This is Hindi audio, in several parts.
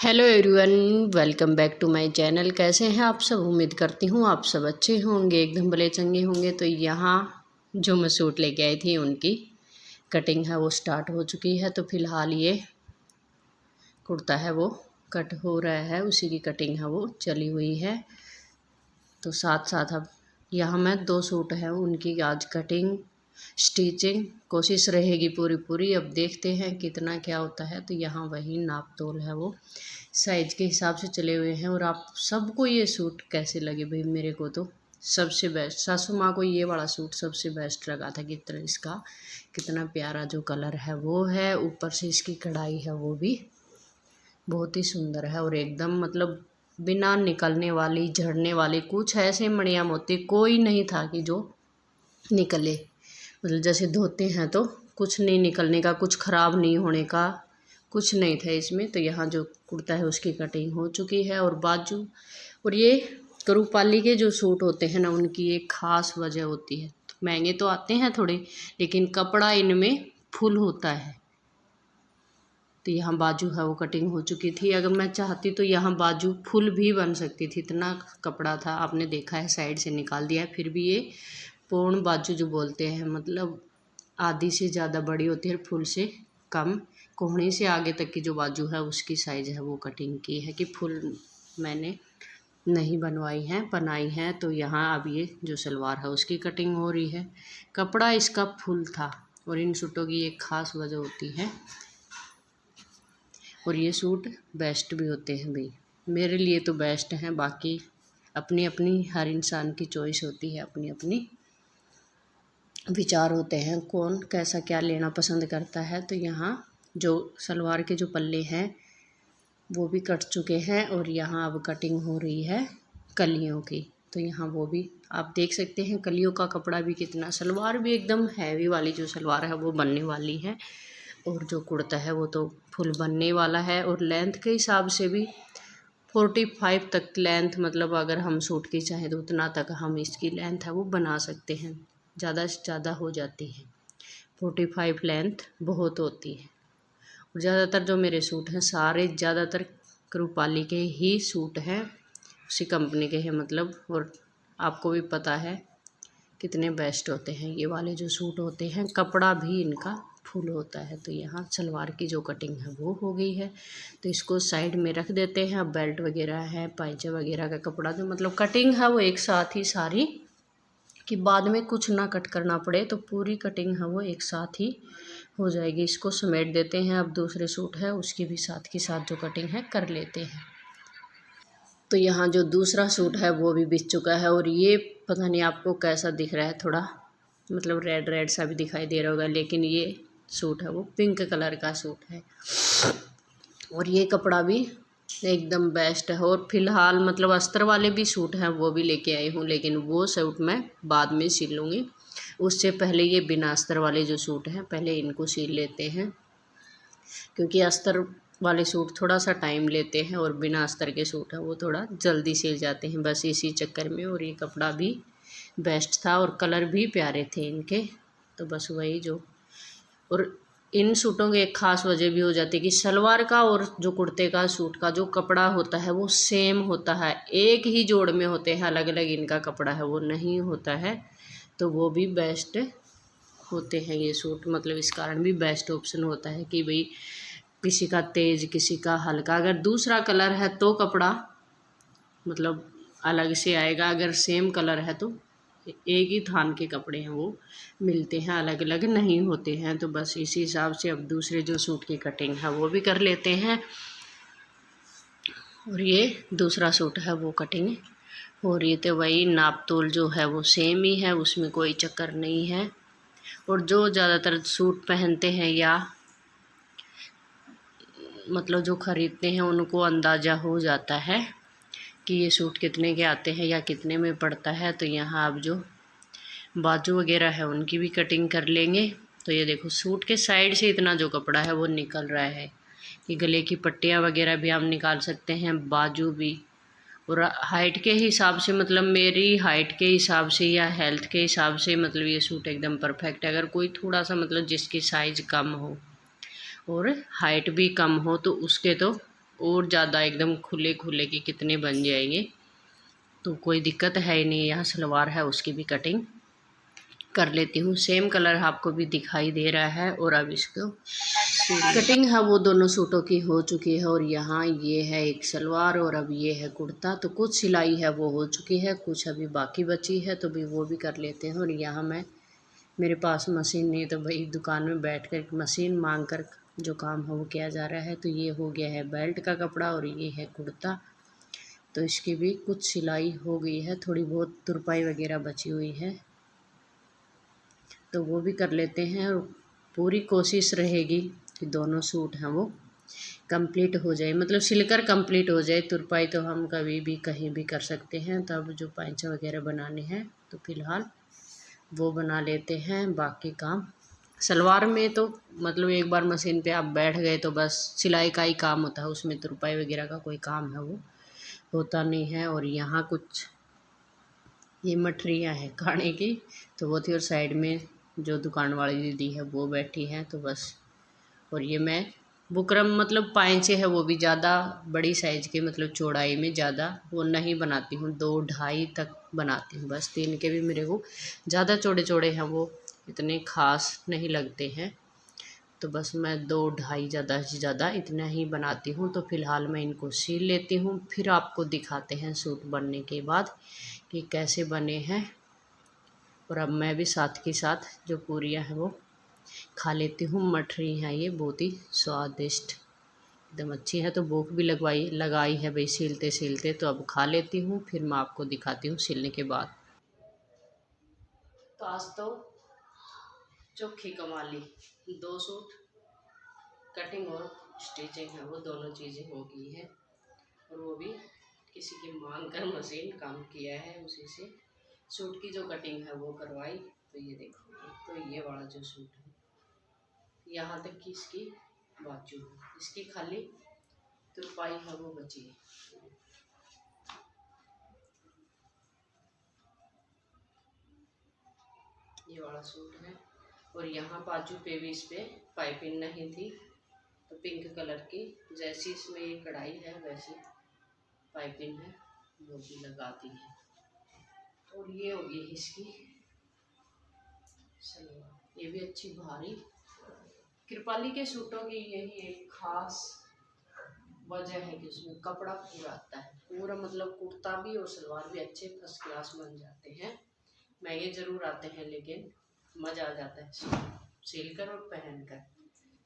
Hello everyone, welcome back to my channel. कैसे हैं आप सब? उम्मीद करती हूँ आप सब अच्छे होंगे, एकदम भले चंगे होंगे। तो यहाँ जो मैं सूट लेके आई थी उनकी कटिंग है वो स्टार्ट हो चुकी है। तो फ़िलहाल ये कुर्ता है वो कट हो रहा है, उसी की कटिंग है वो चली हुई है। तो साथ साथ अब यहाँ मैं 2 सूट हैं उनकी आज कटिंग स्टिचिंग कोशिश रहेगी पूरी। अब देखते हैं कितना क्या होता है। तो यहाँ वही नाप तोल है वो साइज के हिसाब से चले हुए हैं। और आप सबको ये सूट कैसे लगे भाई? मेरे को तो सबसे बेस्ट, सासू माँ को ये वाला सूट सबसे बेस्ट लगा था। कि तरह इसका कितना प्यारा जो कलर है वो है, ऊपर से इसकी कढ़ाई है वो भी बहुत ही सुंदर है। और एकदम मतलब बिना निकलने वाली, झड़ने वाली, कुछ ऐसे मणिया मोती कोई नहीं था कि जो निकले। मतलब जैसे धोते हैं तो कुछ नहीं निकलने का, कुछ ख़राब नहीं होने का, कुछ नहीं था इसमें। तो यहाँ जो कुर्ता है उसकी कटिंग हो चुकी है। और बाजू, और ये करूपाली के जो सूट होते हैं ना, उनकी एक ख़ास वजह होती है। तो महंगे तो आते हैं थोड़े, लेकिन कपड़ा इनमें फुल होता है। तो यहाँ बाजू है वो कटिंग हो चुकी थी। अगर मैं चाहती तो यहाँ बाजू फुल भी बन सकती थी, इतना कपड़ा था। आपने देखा है साइड से निकाल दिया है। फिर भी ये पूर्ण बाजू जो बोलते हैं, मतलब आधी से ज़्यादा बड़ी होती है, फुल से कम। कोहनी से आगे तक की जो बाजू है उसकी साइज़ है वो कटिंग की है। कि फुल मैंने नहीं बनवाई है, बनाई है। तो यहाँ अब ये जो सलवार है उसकी कटिंग हो रही है। कपड़ा इसका फुल था। और इन सूटों की एक ख़ास वजह होती है। और ये सूट बेस्ट भी होते हैं भाई, मेरे लिए तो बेस्ट हैं। बाकी अपनी अपनी हर इंसान की चॉइस होती है, अपनी अपनी विचार होते हैं, कौन कैसा क्या लेना पसंद करता है। तो यहाँ जो सलवार के जो पल्ले हैं वो भी कट चुके हैं। और यहाँ अब कटिंग हो रही है कलियों की। तो यहाँ वो भी आप देख सकते हैं, कलियों का कपड़ा भी कितना, सलवार भी एकदम हैवी वाली जो सलवार है वो बनने वाली है। और जो कुर्ता है वो तो फुल बनने वाला है। और लेंथ के हिसाब से भी 45 तक लेंथ, मतलब अगर हम सूट की चाहें तो उतना तक हम इसकी लेंथ है वो बना सकते हैं। ज़्यादा से ज़्यादा हो जाती है 45 लेंथ बहुत होती है। और ज़्यादातर जो मेरे सूट हैं सारे ज़्यादातर करूपाली के ही सूट हैं, उसी कंपनी के हैं मतलब। और आपको भी पता है कितने बेस्ट होते हैं ये वाले जो सूट होते हैं। कपड़ा भी इनका फुल होता है। तो यहाँ सलवार की जो कटिंग है वो हो गई है। तो इसको साइड में रख देते हैं। अब बेल्ट वगैरह है, पाइचे वगैरह का कपड़ा जो मतलब कटिंग है वो एक साथ ही सारी, कि बाद में कुछ ना कट करना पड़े। तो पूरी कटिंग है वो एक साथ ही हो जाएगी। इसको समेट देते हैं। अब दूसरे सूट है उसकी भी साथ के साथ जो कटिंग है कर लेते हैं। तो यहाँ जो दूसरा सूट है वो भी बिछ चुका है। और ये पता नहीं आपको कैसा दिख रहा है, थोड़ा मतलब रेड रेड सा भी दिखाई दे रहा होगा, लेकिन ये सूट है वो पिंक कलर का सूट है। और ये कपड़ा भी एकदम बेस्ट है। और फिलहाल मतलब अस्तर वाले भी सूट हैं वो भी लेके आई हूँ, लेकिन वो सूट मैं बाद में सिल लूँगी। उससे पहले ये बिना अस्तर वाले जो सूट हैं पहले इनको सिल लेते हैं, क्योंकि अस्तर वाले सूट थोड़ा सा टाइम लेते हैं और बिना अस्तर के सूट हैं वो थोड़ा जल्दी सिल जाते हैं, बस इसी चक्कर में। और ये कपड़ा भी बेस्ट था और कलर भी प्यारे थे इनके। तो बस वही जो, और इन सूटों की एक ख़ास वजह भी हो जाती है कि सलवार का और जो कुर्ते का सूट का जो कपड़ा होता है वो सेम होता है, एक ही जोड़ में होते हैं। अलग अलग इनका कपड़ा है वो नहीं होता है। तो वो भी बेस्ट होते हैं ये सूट, मतलब इस कारण भी बेस्ट ऑप्शन होता है कि भाई किसी का तेज़ किसी का हल्का, अगर दूसरा कलर है तो कपड़ा मतलब अलग से आएगा, अगर सेम कलर है तो एक ही थान के कपड़े हैं वो मिलते हैं, अलग अलग नहीं होते हैं। तो बस इसी हिसाब से अब दूसरे जो सूट की कटिंग है वो भी कर लेते हैं। और ये दूसरा सूट है वो कटिंग हो रही है। तो वही नाप तोल जो है वो सेम ही है, उसमें कोई चक्कर नहीं है। और जो ज़्यादातर सूट पहनते हैं या मतलब जो ख़रीदते हैं उनको अंदाज़ा हो जाता है कि ये सूट कितने के आते हैं या कितने में पड़ता है। तो यहाँ अब जो बाजू वगैरह है उनकी भी कटिंग कर लेंगे। तो ये देखो सूट के साइड से इतना जो कपड़ा है वो निकल रहा है कि गले की पट्टियाँ वगैरह भी हम निकाल सकते हैं, बाजू भी। और हाइट के हिसाब से, मतलब मेरी हाइट के हिसाब से या हेल्थ के हिसाब से, मतलब ये सूट एकदम परफेक्ट है। अगर कोई थोड़ा सा मतलब जिसकी साइज़ कम हो और हाइट भी कम हो तो उसके तो और ज़्यादा एकदम खुले खुले के कितने बन जाएंगे, तो कोई दिक्कत है ही नहीं। यहाँ सलवार है उसकी भी कटिंग कर लेती हूँ। सेम कलर आपको भी दिखाई दे रहा है। और अब इसको कटिंग है वो दोनों सूटों की हो चुकी है। और यहाँ ये है एक सलवार और अब ये है कुर्ता। तो कुछ सिलाई है वो हो चुकी है, कुछ अभी बाकी बची है, तो भी वो भी कर लेते हैं। और यहाँ मेरे पास मशीन नहीं, तो भाई दुकान में बैठ कर मशीन मांग कर जो काम है वो किया जा रहा है। तो ये हो गया है बेल्ट का कपड़ा और ये है कुर्ता। तो इसकी भी कुछ सिलाई हो गई है, थोड़ी बहुत तुरपाई वगैरह बची हुई है, तो वो भी कर लेते हैं। और पूरी कोशिश रहेगी कि दोनों सूट हैं वो कंप्लीट हो जाए, मतलब सिलकर कंप्लीट हो जाए। तुरपाई तो हम कभी भी कहीं भी कर सकते हैं। तब जो पैंचा वगैरह बनाने हैं तो फ़िलहाल वो बना लेते हैं। बाकी काम सलवार में तो मतलब एक बार मशीन पे आप बैठ गए तो बस सिलाई का ही काम होता है, उसमें तुरपाई वगैरह का कोई काम है वो होता नहीं है। और यहाँ कुछ ये मठरियाँ हैं खाने की, तो वो थी। और साइड में जो दुकान वाली दीदी है वो बैठी है, तो बस। और ये मैं बुकरम मतलब पाइंचे है वो भी ज़्यादा बड़ी साइज़ के, मतलब चौड़ाई में ज़्यादा वो नहीं बनाती हूँ, 2-2.5 तक बनाती हूँ बस। 3 के भी मेरे को ज़्यादा चौड़े चौड़े हैं वो इतने ख़ास नहीं लगते हैं, तो बस मैं 2-2.5 ज़्यादा से ज़्यादा इतना ही बनाती हूँ। तो फ़िलहाल मैं इनको सील लेती हूँ, फिर आपको दिखाते हैं सूट बनने के बाद कि कैसे बने हैं। और अब मैं भी साथ के साथ जो पूरियाँ हैं वो खा लेती हूँ। मठरी हैं ये बहुत ही स्वादिष्ट, एकदम अच्छी है। तो भूख भी लगाई है भाई सीलते सीलते, तो अब खा लेती हूँ, फिर मैं आपको दिखाती हूँ सीलने के बाद। तो आज तो चोखी कमा ली, 2 सूट कटिंग और स्टिचिंग है वो दोनों चीज़ें हो गई है। और वो भी किसी की मांग कर मशीन काम किया है, उसी से सूट की जो कटिंग है वो करवाई। तो ये देखो, तो ये वाला जो सूट है यहाँ तक की इसकी बाजू है, इसकी खाली तुरपाई है वो बची है। ये वाला सूट है। और यहाँ बाजू पे भी इस पे पाइपिंग नहीं थी, तो पिंक कलर की जैसी इसमें ये कढ़ाई है वैसी पाइपिंग है वो भी लगा दी है। और ये होगी इसकी सलवार, ये भी अच्छी भारी। कृपाली के सूटों की यही एक खास वजह है कि उसमें कपड़ा पूरा आता है, पूरा मतलब कुर्ता भी और सलवार भी अच्छे फर्स्ट क्लास बन जाते हैं। महंगे ज़रूर आते हैं लेकिन मज़ा आ जाता है सिल कर और पहन कर।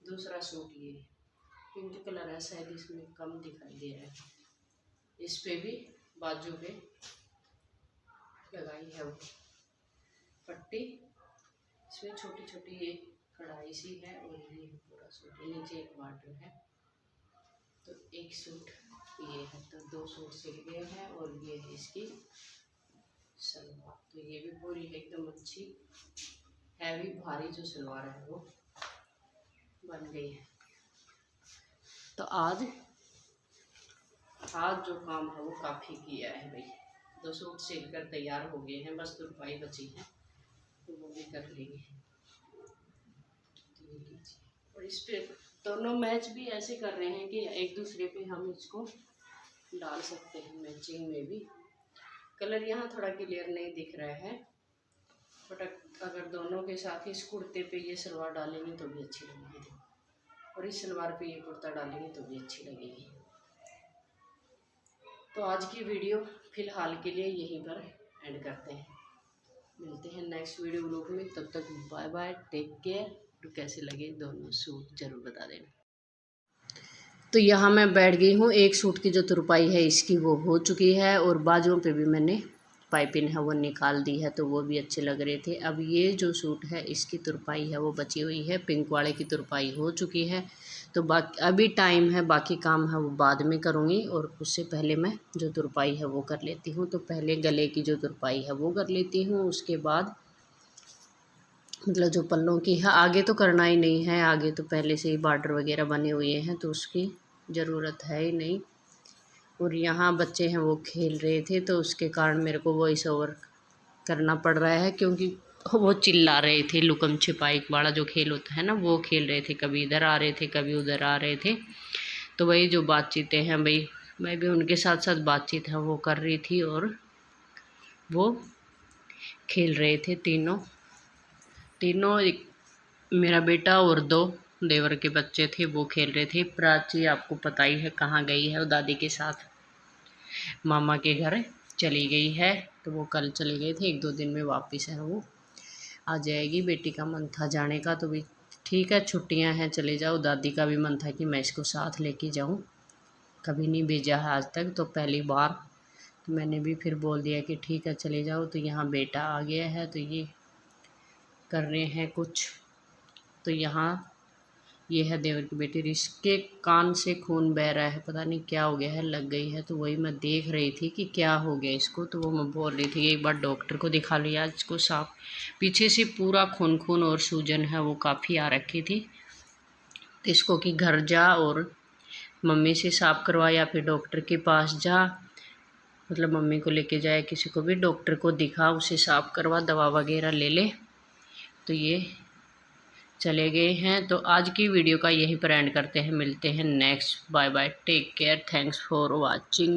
दूसरा सूट ये पिंक कलर है, शायद इसमें कम दिखाई दे रहा है। इस पे भी बाजू पे लगाई है वो पट्टी, इसमें छोटी छोटी ये कढ़ाई सी है। और ये पूरा सूट नीचे एक बॉर्डर है। तो एक सूट ये है, तो 2 सूट सिल गए हैं। और ये है इसकी सलवार, तो ये भी पूरी एकदम अच्छी हैवी भारी जो सलवार है वो बन गई है। तो आज जो काम है वो काफ़ी किया है भाई। 2 सूट सिल कर तैयार हो गए हैं, बस तुरपाई बची है तो वो भी कर लेंगे। और इस पे दोनों मैच भी ऐसे कर रहे हैं कि एक दूसरे पे हम इसको डाल सकते हैं मैचिंग में भी। कलर यहाँ थोड़ा क्लियर नहीं दिख रहा है, बट अगर दोनों के साथ इस कुर्ते पे ये सलवार डालेंगे तो भी अच्छी लगेगी, और इस सलवार पे ये कुर्ता डालेंगे तो भी अच्छी लगेगी। तो आज की वीडियो फ़िलहाल के लिए यहीं पर एंड करते हैं, मिलते हैं नेक्स्ट वीडियो ब्लॉग में। तब तक बाय बाय, टेक केयर। तो कैसे लगे दोनों सूट ज़रूर बता देना। तो यहाँ मैं बैठ गई हूँ, एक सूट की जो तुरपाई है इसकी वो हो चुकी है, और बाजुओं पे भी मैंने पाइपिंग है वो निकाल दी है, तो वो भी अच्छे लग रहे थे। अब ये जो सूट है इसकी तुरपाई है वो बची हुई है, पिंक वाले की तुरपाई हो चुकी है। तो बाकी अभी टाइम है, बाकी काम है वो बाद में करूँगी। और उससे पहले मैं जो तुरपाई है वो कर लेती हूँ। तो पहले गले की जो तुरपाई है वो कर लेती हूँ, उसके बाद मतलब जो पल्लों की है आगे तो करना ही नहीं है, आगे तो पहले से ही बॉर्डर वगैरह बने हुए हैं तो उसकी ज़रूरत है ही नहीं। और यहाँ बच्चे हैं वो खेल रहे थे, तो उसके कारण मेरे को वॉइस ओवर करना पड़ रहा है, क्योंकि वो चिल्ला रहे थे। लुकम छिपाई वाला जो खेल होता है ना वो खेल रहे थे, कभी इधर आ रहे थे कभी उधर आ रहे थे, तो वही जो बातचीतें हैं भाई, मैं भी उनके साथ साथ बातचीत है वो कर रही थी, और वो खेल रहे थे तीनों तीनों, मेरा बेटा और 2 देवर के बच्चे थे, वो खेल रहे थे। प्राची आपको पता ही है कहाँ गई है, वो दादी के साथ मामा के घर चली गई है। तो वो कल चले गए थे, 1-2 दिन में वापस है वो आ जाएगी। बेटी का मन था जाने का, तो भी ठीक है, छुट्टियां हैं चले जाओ। दादी का भी मन था कि मैं इसको साथ लेके जाऊं, कभी नहीं भेजा है आज तक, तो पहली बार। तो मैंने भी फिर बोल दिया कि ठीक है चले जाओ। तो यहाँ बेटा आ गया है, तो ये कर रहे हैं कुछ। तो यहाँ ये है देवर की बेटी, इसके कान से खून बह रहा है, पता नहीं क्या हो गया है, लग गई है। तो वही मैं देख रही थी कि क्या हो गया इसको। तो वो मैं बोल रही थी एक बार डॉक्टर को दिखा लिया, इसको साफ पीछे से पूरा खून खून और सूजन है वो काफ़ी आ रखी थी। तो इसको कि घर जा और मम्मी से साफ करवा, या फिर डॉक्टर के पास जा, मतलब मम्मी को लेके जाए, किसी को भी डॉक्टर को दिखा, उसे साफ करवा, दवा वगैरह ले ले। तो ये चले गए हैं। तो आज की वीडियो का यही पर एंड करते हैं, मिलते हैं next. Bye bye, take care, thanks for watching.